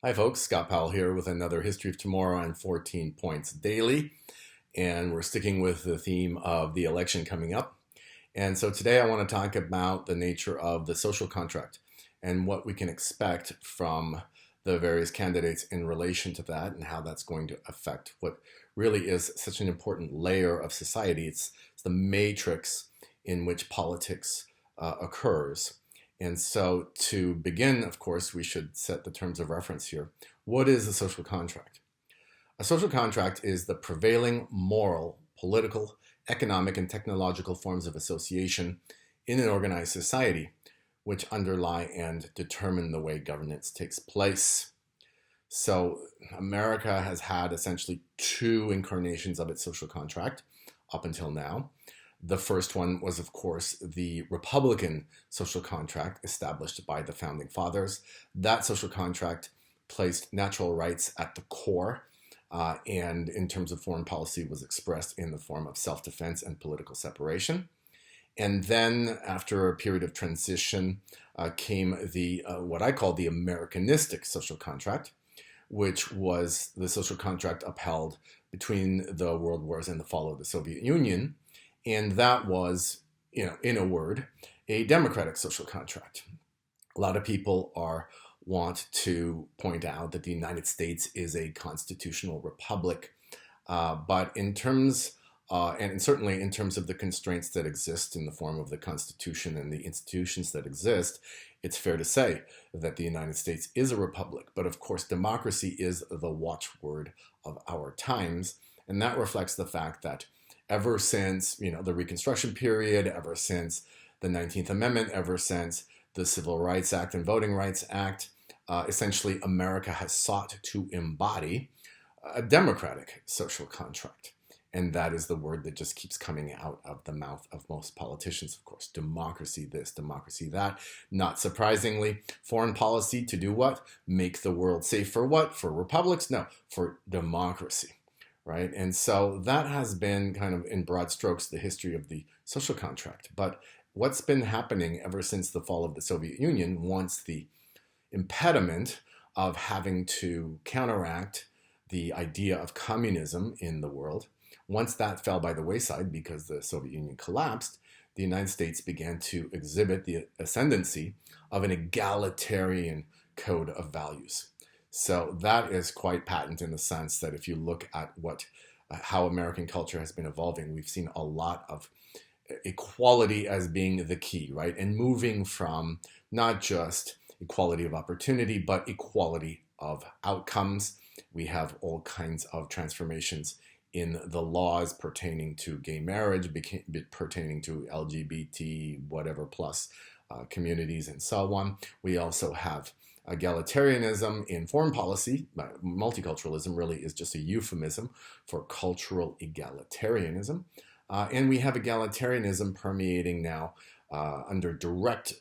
Hi, folks. Scott Powell here with another History of Tomorrow and 14 Points Daily. And we're sticking with the theme of the election coming up. And so today I want to talk about the nature of the social contract and what we can expect from the various candidates in relation to that and how that's going to affect what really is such an important layer of society. It's the matrix in which politics occurs. And so to begin, of course, we should set the terms of reference here. What is a social contract? A social contract is the prevailing moral, political, economic, and technological forms of association in an organized society, which underlie and determine the way governance takes place. So America has had essentially two incarnations of its social contract up until now. The first one was, of course, the Republican social contract established by the founding fathers. That social contract placed natural rights at the core, and in terms of foreign policy was expressed in the form of self-defense and political separation. And then, after a period of transition, came the what I call the Americanistic social contract, which was the social contract upheld between the world wars and the fall of the Soviet Union. And that was, in a word, a democratic social contract. A lot of people want to point out that the United States is a constitutional republic, but in terms and certainly in terms of the constraints that exist in the form of the Constitution and the institutions that exist, it's fair to say that the United States is a republic. But of course, democracy is the watchword of our times, and that reflects the fact that ever since the Reconstruction period, ever since the 19th Amendment, ever since the Civil Rights Act and Voting Rights Act, essentially America has sought to embody a democratic social contract. And that is the word that just keeps coming out of the mouth of most politicians, of course. Democracy this, democracy that. Not surprisingly, foreign policy to do what? Make the world safe for what? For republics? No, for democracy, right? And so that has been kind of in broad strokes the history of the social contract. But what's been happening ever since the fall of the Soviet Union, once the impediment of having to counteract the idea of communism in the world, once that fell by the wayside because the Soviet Union collapsed, the United States began to exhibit the ascendancy of an egalitarian code of values. So that is quite patent in the sense that if you look at how American culture has been evolving, we've seen a lot of equality as being the key, right? And moving from not just equality of opportunity, but equality of outcomes. We have all kinds of transformations in the laws pertaining to gay marriage, pertaining to LGBT, whatever plus communities and so on. We also have egalitarianism in foreign policy. Multiculturalism really is just a euphemism for cultural egalitarianism. And we have egalitarianism permeating now under direct,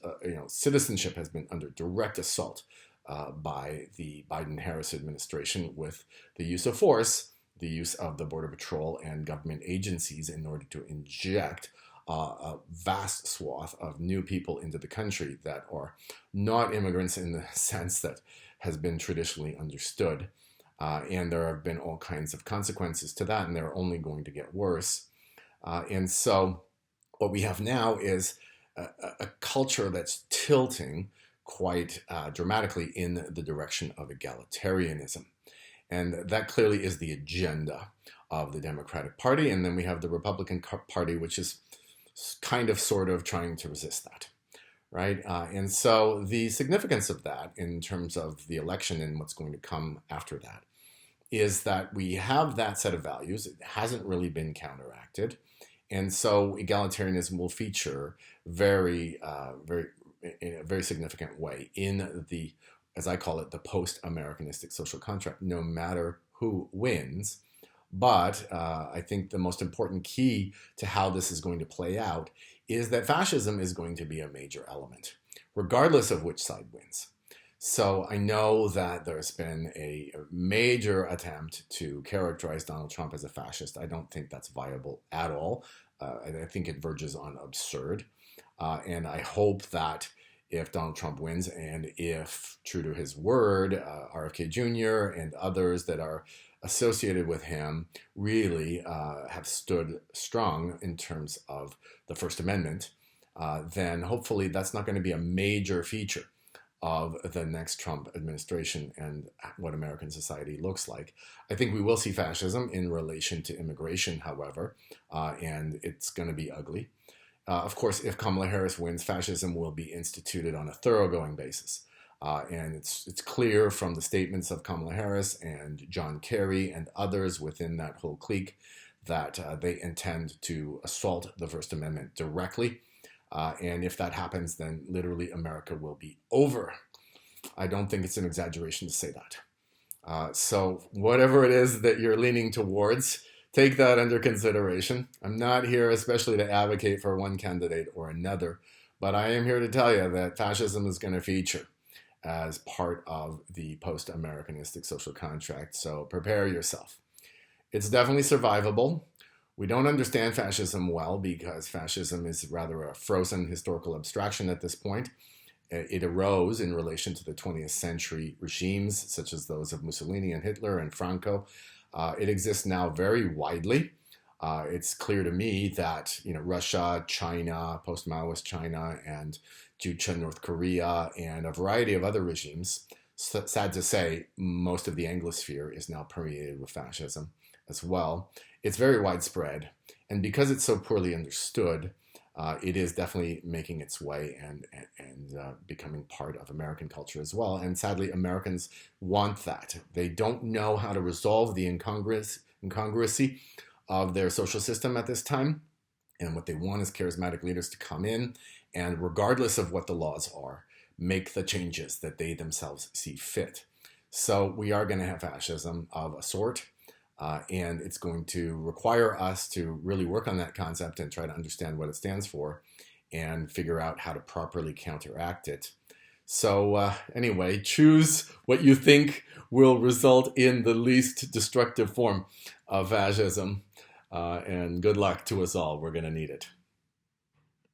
citizenship has been under direct assault by the Biden-Harris administration with the use of force, the use of the Border Patrol and government agencies in order to inject a vast swath of new people into the country that are not immigrants in the sense that has been traditionally understood. And there have been all kinds of consequences to that, and they're only going to get worse. And so what we have now is a culture that's tilting quite dramatically in the direction of egalitarianism. And that clearly is the agenda of the Democratic Party. And then we have the Republican Party, which is kind of sort of trying to resist that, right? And so the significance of that in terms of the election and what's going to come after that is that we have that set of values. It hasn't really been counteracted. And so egalitarianism will feature in a very significant way in the, as I call it, the post-Americanistic social contract, no matter who wins. But I think the most important key to how this is going to play out is that fascism is going to be a major element, regardless of which side wins. So I know that there's been a major attempt to characterize Donald Trump as a fascist. I don't think that's viable at all. I think it verges on absurd. And I hope that if Donald Trump wins, and if, true to his word, RFK Jr. and others that are associated with him really have stood strong in terms of the First Amendment, then hopefully that's not going to be a major feature of the next Trump administration and what American society looks like. I think we will see fascism in relation to immigration, however, and it's going to be ugly. Of course, if Kamala Harris wins, fascism will be instituted on a thoroughgoing basis. And it's clear from the statements of Kamala Harris and John Kerry and others within that whole clique that they intend to assault the First Amendment directly. And if that happens, then literally America will be over. I don't think it's an exaggeration to say that. So whatever it is that you're leaning towards, take that under consideration. I'm not here especially to advocate for one candidate or another, but I am here to tell you that fascism is going to feature as part of the post-Americanistic social contract. So prepare yourself. It's definitely survivable. We don't understand fascism well because fascism is rather a frozen historical abstraction at this point. It arose in relation to the 20th century regimes, such as those of Mussolini and Hitler and Franco. It exists now very widely. It's clear to me that Russia, China, post-Maoist China, and Juche, North Korea, and a variety of other regimes, sad to say, most of the Anglosphere is now permeated with fascism as well. It's very widespread, and because it's so poorly understood, it is definitely making its way and becoming part of American culture as well. And sadly, Americans want that. They don't know how to resolve the incongruency of their social system at this time. And what they want is charismatic leaders to come in and, regardless of what the laws are, make the changes that they themselves see fit. So we are going to have fascism of a sort. And it's going to require us to really work on that concept and try to understand what it stands for and figure out how to properly counteract it. So anyway, choose what you think will result in the least destructive form of fascism. And good luck to us all. We're going to need it.